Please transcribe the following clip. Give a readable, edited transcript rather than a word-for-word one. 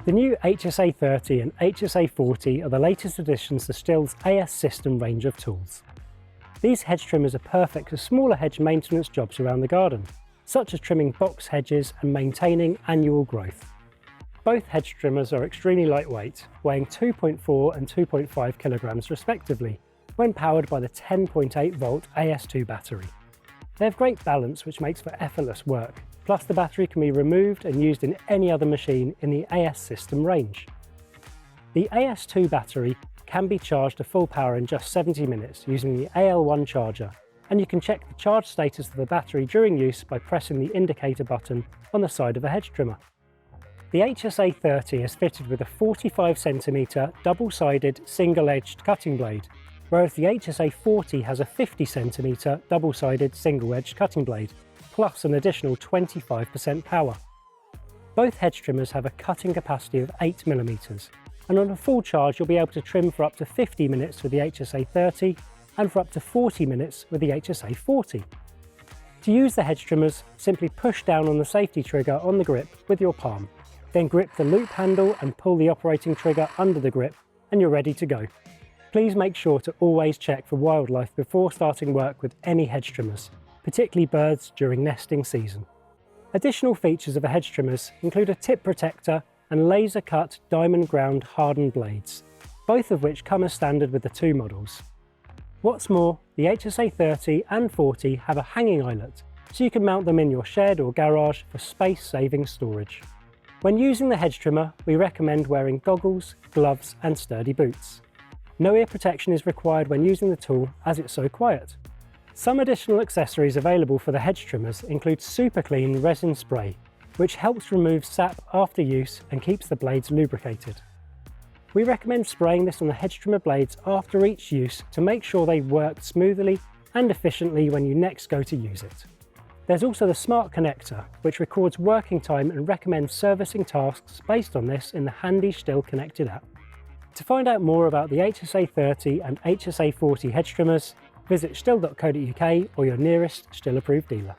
The new HSA 30 and HSA 40 are the latest additions to STIHL's AS System range of tools. These hedge trimmers are perfect for smaller hedge maintenance jobs around the garden, such as trimming box hedges and maintaining annual growth. Both hedge trimmers are extremely lightweight, weighing 2.4 and 2.5 kilograms respectively, when powered by the 10.8 volt AS2 battery. They have great balance, which makes for effortless work, plus the battery can be removed and used in any other machine in the AS System range. The AS2 battery can be charged to full power in just 70 minutes using the AL1 charger, and you can check the charge status of the battery during use by pressing the indicator button on the side of a hedge trimmer. The HSA 30 is fitted with a 45cm double-sided single-edged cutting blade, whereas the HSA 40 has a 50cm double-sided single-edged cutting blade, plus an additional 25% power. Both hedge trimmers have a cutting capacity of 8mm, and on a full charge you'll be able to trim for up to 50 minutes with the HSA 30 and for up to 40 minutes with the HSA 40. To use the hedge trimmers, simply push down on the safety trigger on the grip with your palm, then grip the loop handle and pull the operating trigger under the grip and you're ready to go. Please make sure to always check for wildlife before starting work with any hedge trimmers, particularly birds during nesting season. Additional features of the hedge trimmers include a tip protector and laser-cut diamond ground hardened blades, both of which come as standard with the two models. What's more, the HSA 30 and 40 have a hanging eyelet, so you can mount them in your shed or garage for space-saving storage. When using the hedge trimmer, we recommend wearing goggles, gloves and sturdy boots. No ear protection is required when using the tool as it's so quiet. Some additional accessories available for the hedge trimmers include Superclean resin spray, which helps remove sap after use and keeps the blades lubricated. We recommend spraying this on the hedge trimmer blades after each use to make sure they work smoothly and efficiently when you next go to use it. There's also the Smart Connector, which records working time and recommends servicing tasks based on this in the handy STIHL connected app. To find out more about the HSA 30 and HSA 40 hedge trimmers, visit stihl.co.uk or your nearest STIHL approved dealer.